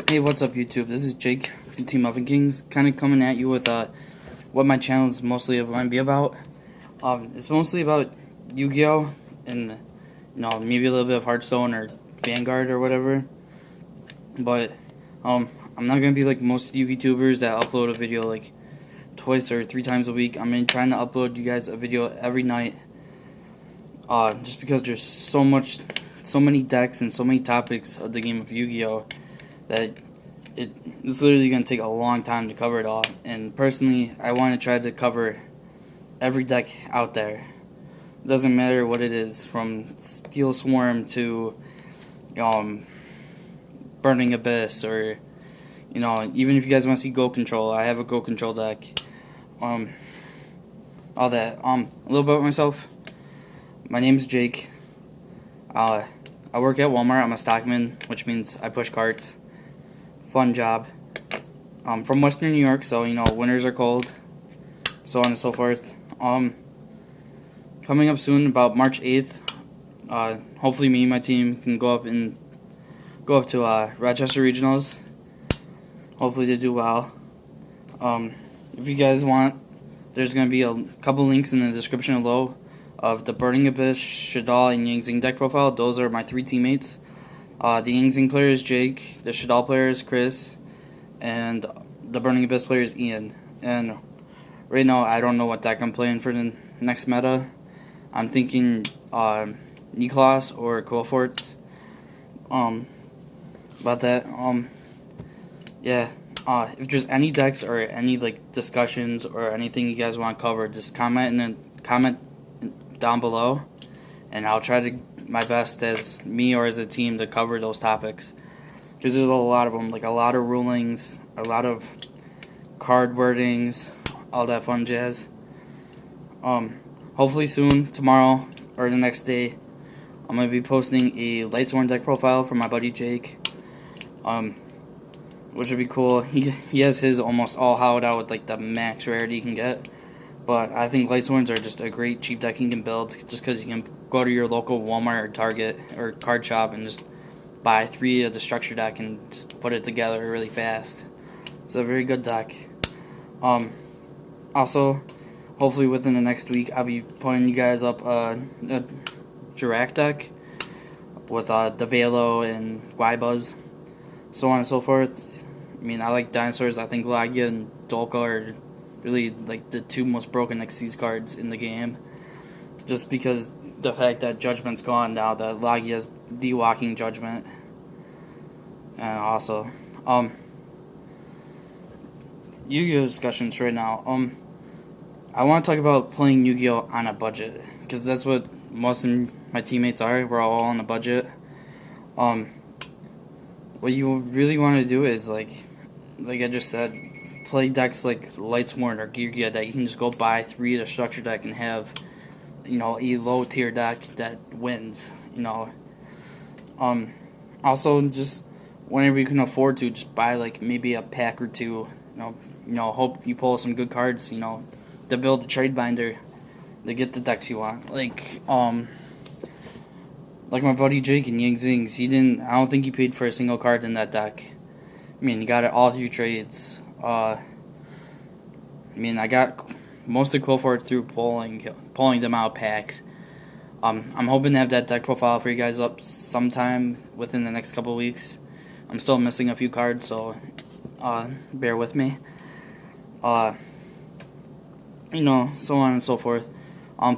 Hey, what's up, YouTube? This is Jake from Team Muffin Kings, kind of coming at you with what my channel is mostly going to be about. It's mostly about Yu-Gi-Oh! And maybe a little bit of Hearthstone or Vanguard or whatever. But I'm not going to be like most YouTubers that upload a video like twice or 3 times a week. I'm trying to upload you guys a video every night. Just because there's so many decks and so many topics of the game of Yu-Gi-Oh! That it's literally going to take a long time to cover it all. And personally, I want to try to cover every deck out there. Doesn't matter what it is, from Steel Swarm to Burning Abyss, or even if you guys want to see Go Control, I have a Go Control deck. All that. A little bit about myself. My name's Jake. I work at Walmart. I'm a stockman, which means I push carts. Fun job. I'm from Western New York, so winters are cold, so on and so forth. Coming up soon, about March 8th. Hopefully, me and my team can go up to Rochester Regionals. Hopefully, they do well. If you guys want, there's gonna be a couple links in the description below of the Burning Abyss, Shadal, and Yang Zing deck profile. Those are my 3 teammates. The Yang Zing player is Jake, the Shadal player is Chris, and the Burning Abyss player is Ian. And right now, I don't know what deck I'm playing for the next meta. I'm thinking Niklas or Quillforts. About that. Yeah. If there's any decks or any discussions or anything you guys want covered, just comment down below, and I'll try to my best as me or as a team to cover those topics, because there's a lot of them, a lot of rulings, a lot of card wordings, all that fun jazz. Hopefully soon, tomorrow or the next day, I'm gonna be posting a Lightsworn deck profile for my buddy Jake, which would be cool. He has his almost all hollowed out with the max rarity you can get. But I think Lightsworns are just a great cheap deck you can build, just because you can go to your local Walmart or Target or card shop and just buy 3 of the structure deck and just put it together really fast. It's a very good deck. Also, hopefully within the next week, I'll be putting you guys up a Giraffe deck with the Velo and Guybuzz, so on and so forth. I like dinosaurs. I think Lagia and Dolka are really the 2 most broken Xyz cards in the game, just because the fact that Judgment's gone now, that Lagia's the walking Judgment. And also Yu-Gi-Oh! Discussions right now. I want to talk about playing Yu-Gi-Oh! On a budget, because that's what most of my teammates are. We're all on a budget. What you really want to do is like I just said, play decks like Lightsworn or Gear that you can just go buy 3 of the structure deck and have a low tier deck that wins. Also, just whenever you can afford to, just buy maybe a pack or 2. Hope you pull some good cards. To build the trade binder to get the decks you want. Like my buddy Jake and Yang Zings, I don't think he paid for a single card in that deck. He got it all through trades. I got most of Quillfort through pulling them out packs. I'm hoping to have that deck profile for you guys up sometime within the next couple of weeks. I'm still missing a few cards, so bear with me. So on and so forth.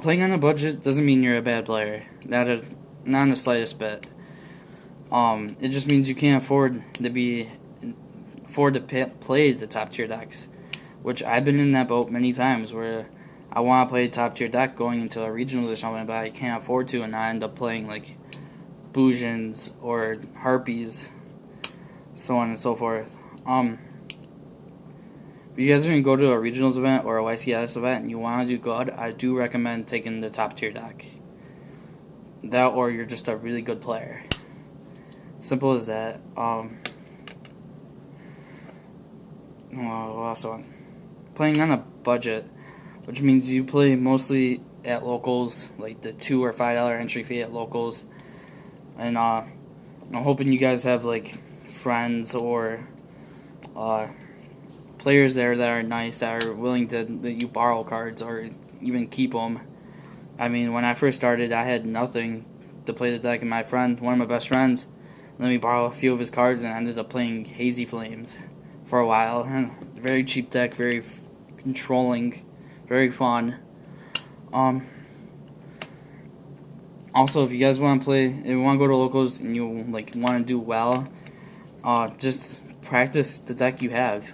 Playing on a budget doesn't mean you're a bad player. Not in the slightest bit. It just means you can't afford to play the top tier decks, which I've been in that boat many times, where I want to play a top tier deck going into a regionals or something, but I can't afford to, and I end up playing Bujins or Harpies, so on and so forth. If you guys are going to go to a regionals event or a YCS event and you want to do good, I do recommend taking the top tier deck. That, or you're just a really good player. Simple as that. Also, playing on a budget, which means you play mostly at locals, like the $2 or $5 entry fee at locals. And I'm hoping you guys have friends or players there that are nice, that are willing to let you borrow cards or even keep them. I mean, when I first started, I had nothing to play the deck, and one of my best friends, let me borrow a few of his cards, and I ended up playing Hazy Flames for a while. Very cheap deck, very controlling, very fun. Also, if you guys want to play, if you want to go to locals and you want to do well, just practice the deck you have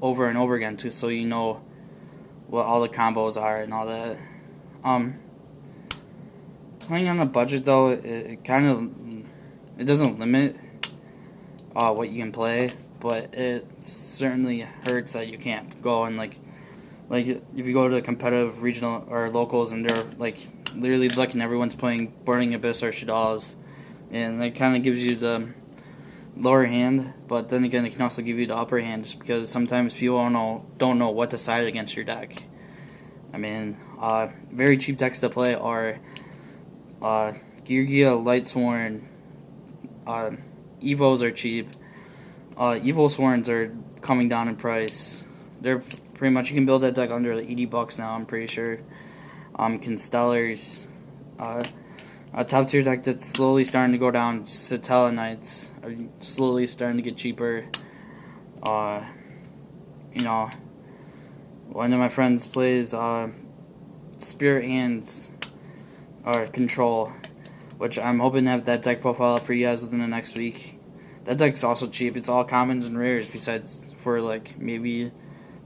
over and over again too, so you know what all the combos are and all that. Playing on a budget though, it doesn't limit what you can play, but it certainly hurts that you can't go and if you go to competitive regional or locals and they're literally looking, everyone's playing Burning Abyss or Shaddolls, and it kind of gives you the lower hand, but then again it can also give you the upper hand, just because sometimes people don't know what to side against your deck. I mean, very cheap decks to play are Geargia, Lightsworn. Evos are cheap. Evo Sworns are coming down in price. They're pretty much, you can build that deck under $80 now, I'm pretty sure. Constellars. A top tier deck that's slowly starting to go down, Satella Knights, are slowly starting to get cheaper. One of my friends plays Spirit Hands or Control, which I'm hoping to have that deck profile up for you guys within the next week. That deck's also cheap. It's all commons and rares, besides for maybe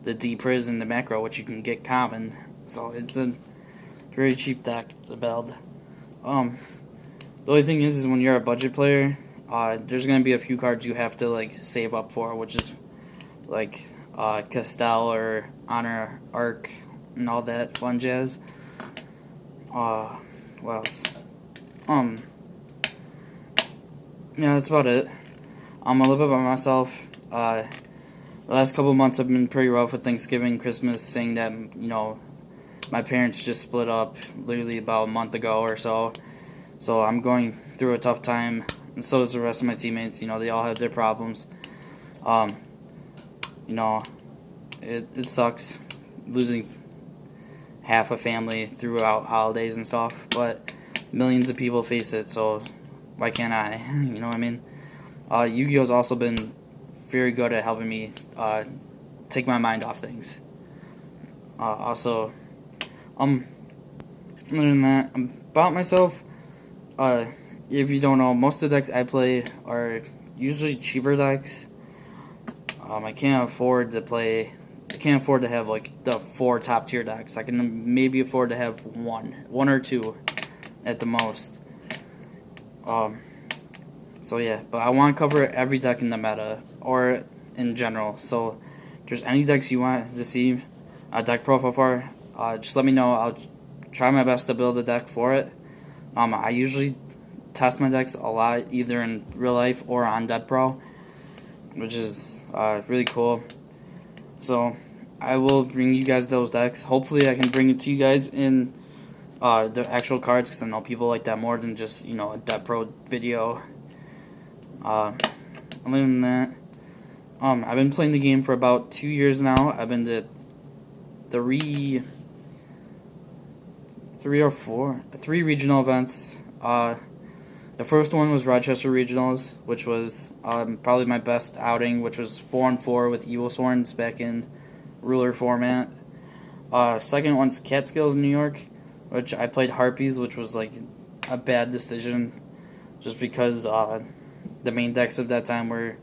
the D-Priz and the Macro, which you can get common. So it's a very cheap deck to build. The only thing is when you're a budget player, there's gonna be a few cards you have to save up for, which is Castell or Honor Arc and all that fun jazz. What else? Yeah, that's about it. A little bit about myself. The last couple of months have been pretty rough with Thanksgiving, Christmas, saying that, my parents just split up literally about a month ago or so. So I'm going through a tough time, and so does the rest of my teammates. They all have their problems. It sucks losing half a family throughout holidays and stuff, but millions of people face it, so why can't I? You know what I mean? Yu-Gi-Oh's also been very good at helping me take my mind off things. Other than that, about myself, if you don't know, most of the decks I play are usually cheaper decks. I can't afford to have the 4 top tier decks. I can maybe afford to have one or two at the most. So yeah, but I want to cover every deck in the meta or in general. So if there's any decks you want to see a deck profile for, just let me know. I'll try my best to build a deck for it. I usually test my decks a lot, either in real life or on Dead Pro, which is really cool. So I will bring you guys those decks. Hopefully I can bring it to you guys in the actual cards, because I know people like that more than just a Dead Pro video. Other than that, I've been playing the game for about 2 years now. I've been to three regional events. The first one was Rochester Regionals, which was probably my best outing, which was 4-on-4 with Evil Sworns back in ruler format. Second one's Catskills, New York, which I played Harpies, which was a bad decision, just because the main decks at that time were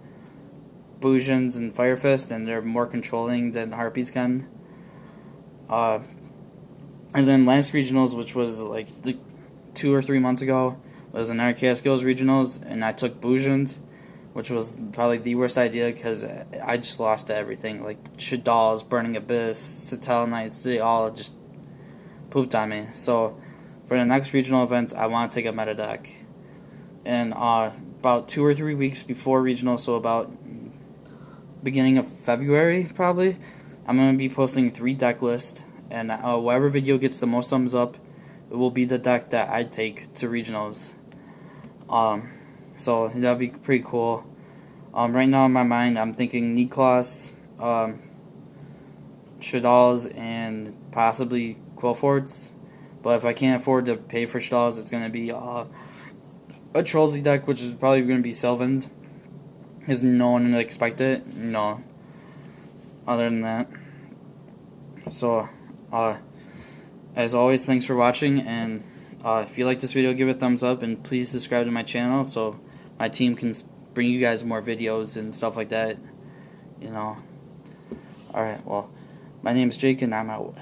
Bujans and Fire Fist, and they're more controlling than Harpies can. And then last regionals, which was 2 or 3 months ago, was another Catskills regionals, and I took Bujans, which was probably the worst idea because I just lost to everything. Shaddolls, Burning Abyss, Satella Knights, they all just pooped on me. So for the next regional events, I want to take a meta deck. And about 2 or 3 weeks before regional, so about beginning of February probably, I'm going to be posting 3 deck lists, and whatever video gets the most thumbs up, it will be the deck that I take to regionals. So that'll be pretty cool. Right now in my mind, I'm thinking Niklas, Shaddolls, and possibly Quillforts. But if I can't afford to pay for Shaddolls, it's going to be a Trollsy deck, which is probably going to be Sylvans. Because no one would expect it. No. Other than that. So, as always, thanks for watching. And if you like this video, give it a thumbs up. And please subscribe to my channel so my team can bring you guys more videos and stuff like that. You know. Alright, well, my name is Jake and I'm out.